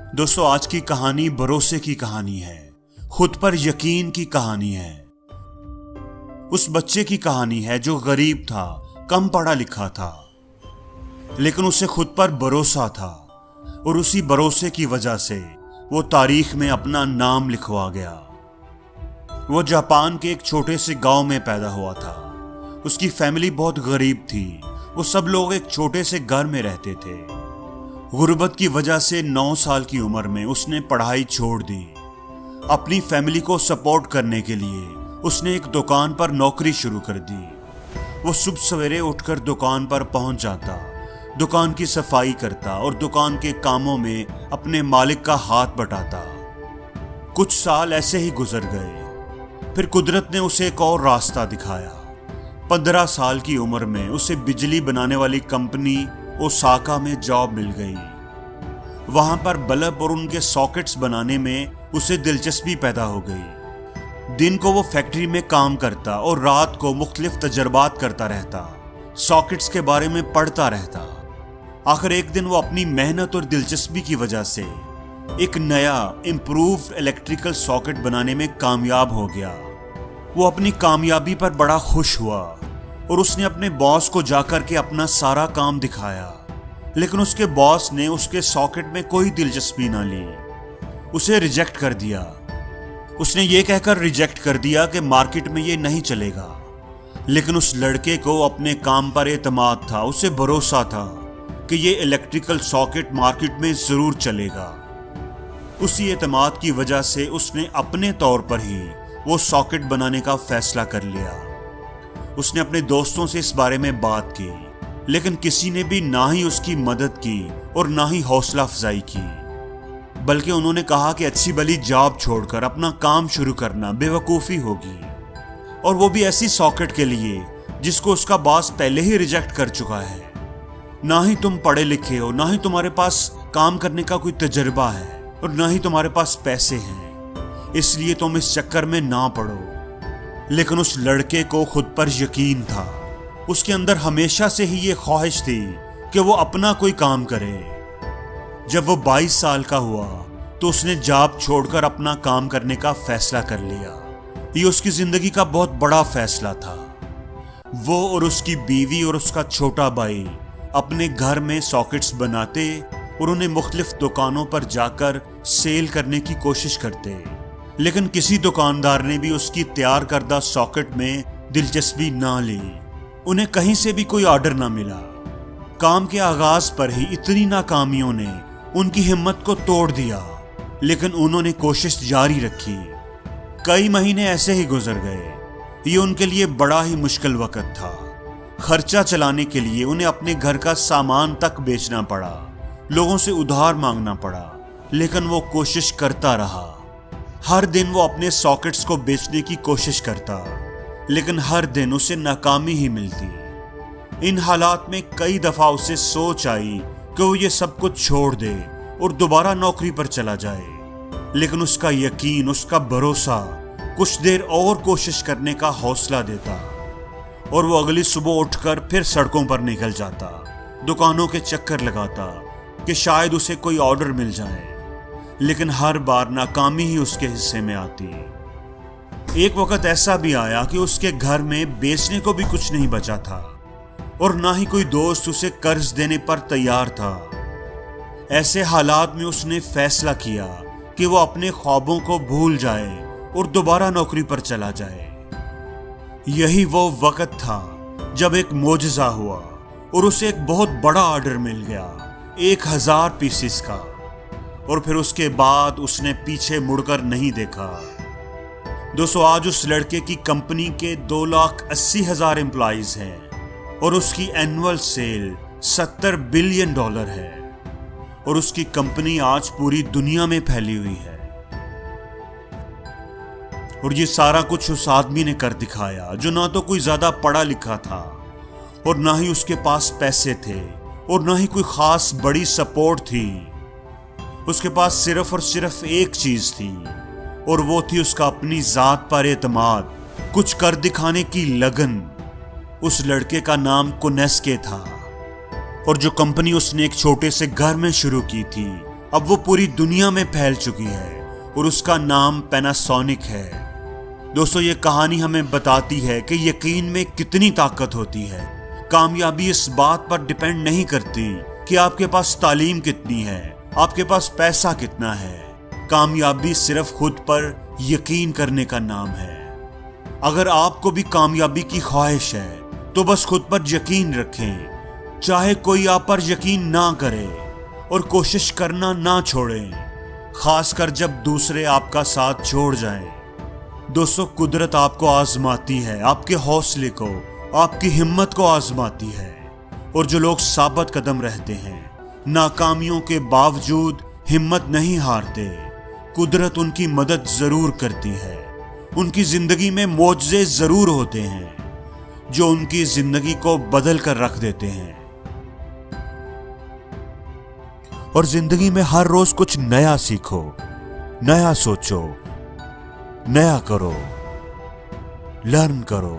दोस्तों, आज की कहानी भरोसे की कहानी है, खुद पर यकीन की कहानी है। उस बच्चे की कहानी है जो गरीब था, कम पढ़ा लिखा था, लेकिन उसे खुद पर भरोसा था और उसी भरोसे की वजह से वो तारीख में अपना नाम लिखवा गया। वो जापान के एक छोटे से गांव में पैदा हुआ था। उसकी फैमिली बहुत गरीब थी। वो सब लोग एक छोटे से घर में रहते थे। गुर्बत की वजह से 9 साल की उम्र में उसने पढ़ाई छोड़ दी। अपनी फैमिली को सपोर्ट करने के लिए उसने एक दुकान पर नौकरी शुरू कर दी। वो सुबह सवेरे उठकर दुकान पर पहुंच जाता, दुकान की सफाई करता और दुकान के कामों में अपने मालिक का हाथ बटाता। कुछ साल ऐसे ही गुजर गए। फिर कुदरत ने उसे एक और रास्ता दिखाया। 15 साल की उम्र में उसे बिजली बनाने वाली कंपनी ओसाका में जॉब मिल गई। वहां पर बल्ब और उनके सॉकेट्स बनाने में उसे दिलचस्पी पैदा हो गई। दिन को वो फैक्ट्री में काम करता और रात को मुख्तलिफ तजर्बात करता रहता, सॉकेट्स के बारे में पढ़ता रहता। आखिर एक दिन वो अपनी मेहनत और दिलचस्पी की वजह से एक नया इम्प्रूव्ड इलेक्ट्रिकल सॉकेट बनाने में कामयाब हो गया। वो अपनी कामयाबी पर बड़ा खुश हुआ और उसने अपने बॉस को जाकर के अपना सारा काम दिखाया, लेकिन उसके बॉस ने उसके सॉकेट में कोई दिलचस्पी ना ली, उसे रिजेक्ट कर दिया। उसने ये कहकर रिजेक्ट कर दिया कि मार्केट में ये नहीं चलेगा। लेकिन उस लड़के को अपने काम पर एतमाद था, उसे भरोसा था कि ये इलेक्ट्रिकल सॉकेट मार्केट में जरूर चलेगा। उसी एतमाद की वजह से उसने अपने तौर पर ही वो सॉकेट बनाने का फैसला कर लिया। उसने अपने दोस्तों से इस बारे में बात की, लेकिन किसी ने भी ना ही उसकी मदद की और ना ही हौसला अफजाई की, बल्कि उन्होंने कहा कि अच्छी भली जॉब छोड़कर अपना काम शुरू करना बेवकूफ़ी होगी, और वो भी ऐसी सॉकेट के लिए जिसको उसका बॉस पहले ही रिजेक्ट कर चुका है। ना ही तुम पढ़े लिखे हो, ना ही तुम्हारे पास काम करने का कोई तजर्बा है, और ना ही तुम्हारे पास पैसे हैं, इसलिए तुम इस चक्कर में ना पड़ो। लेकिन उस लड़के को खुद पर यकीन था। उसके अंदर हमेशा से ही ये ख्वाहिश थी कि वो अपना कोई काम करे। जब वो 22 साल का हुआ तो उसने जॉब छोड़कर अपना काम करने का फैसला कर लिया। ये उसकी जिंदगी का बहुत बड़ा फैसला था। वो और उसकी बीवी और उसका छोटा भाई अपने घर में सॉकेट्स बनाते और उन्हें मुख्तलिफ दुकानों पर जाकर सेल करने की कोशिश करते, लेकिन किसी दुकानदार ने भी उसकी तैयार करदा सॉकेट में दिलचस्पी ना ली। उन्हें कहीं से भी कोई ऑर्डर ना मिला। काम के आगाज पर ही इतनी नाकामियों ने उनकी हिम्मत को तोड़ दिया, लेकिन उन्होंने कोशिश जारी रखी। कई महीने ऐसे ही गुजर गए। ये उनके लिए बड़ा ही मुश्किल वक्त था। खर्चा चलाने के लिए उन्हें अपने घर का सामान तक बेचना पड़ा, लोगों से उधार मांगना पड़ा, लेकिन वो कोशिश करता रहा। हर दिन वो अपने सॉकेट्स को बेचने की कोशिश करता, लेकिन हर दिन उसे नाकामी ही मिलती। इन हालात में कई दफा उसे सोच आई कि वो ये सब कुछ छोड़ दे और दोबारा नौकरी पर चला जाए, लेकिन उसका यकीन, उसका भरोसा कुछ देर और कोशिश करने का हौसला देता और वो अगली सुबह उठकर फिर सड़कों पर निकल जाता, दुकानों के चक्कर लगाता कि शायद उसे कोई ऑर्डर मिल जाए, लेकिन हर बार नाकामी ही उसके हिस्से में आती। एक वक्त ऐसा भी आया कि उसके घर में बेचने को भी कुछ नहीं बचा था और ना ही कोई दोस्त उसे कर्ज देने पर तैयार था। ऐसे हालात में उसने फैसला किया कि वो अपने ख्वाबों को भूल जाए और दोबारा नौकरी पर चला जाए। यही वो वक्त था जब एक मोजज़ा हुआ और उसे एक बहुत बड़ा ऑर्डर मिल गया, 1000 पीसेस का। और फिर उसके बाद उसने पीछे मुड़कर नहीं देखा। दोस्तों, आज उस लड़के की कंपनी के 2,80,000 एम्प्लॉइज हैं और उसकी एनुअल सेल $70 बिलियन है और उसकी कंपनी आज पूरी दुनिया में फैली हुई है। और ये सारा कुछ उस आदमी ने कर दिखाया जो ना तो कोई ज्यादा पढ़ा लिखा था और ना ही उसके पास पैसे थे और ना ही कोई खास बड़ी सपोर्ट थी। उसके पास सिर्फ और सिर्फ एक चीज थी और वो थी उसका अपनी जात पर एतमाद, कुछ कर दिखाने की लगन। उस लड़के का नाम कोनेस्के था और जो कंपनी उसने एक छोटे से घर में शुरू की थी अब वो पूरी दुनिया में फैल चुकी है और उसका नाम पैनासोनिक है। दोस्तों, ये कहानी हमें बताती है कि यकीन में कितनी ताकत होती है। कामयाबी इस बात पर डिपेंड नहीं करती कि आपके पास तालीम कितनी है, आपके पास पैसा कितना है। कामयाबी सिर्फ खुद पर यकीन करने का नाम है। अगर आपको भी कामयाबी की ख्वाहिश है तो बस खुद पर यकीन रखें, चाहे कोई आप पर यकीन ना करे, और कोशिश करना ना छोड़ें, खासकर जब दूसरे आपका साथ छोड़ जाएं। दोस्तों, कुदरत आपको आजमाती है, आपके हौसले को, आपकी हिम्मत को आजमाती है। और जो लोग साबित कदम रहते हैं, नाकामियों के बावजूद हिम्मत नहीं हारते, कुदरत उनकी मदद जरूर करती है। उनकी जिंदगी में मोजज़े जरूर होते हैं जो उनकी जिंदगी को बदल कर रख देते हैं। और जिंदगी में हर रोज कुछ नया सीखो, नया सोचो, नया करो, लर्न करो।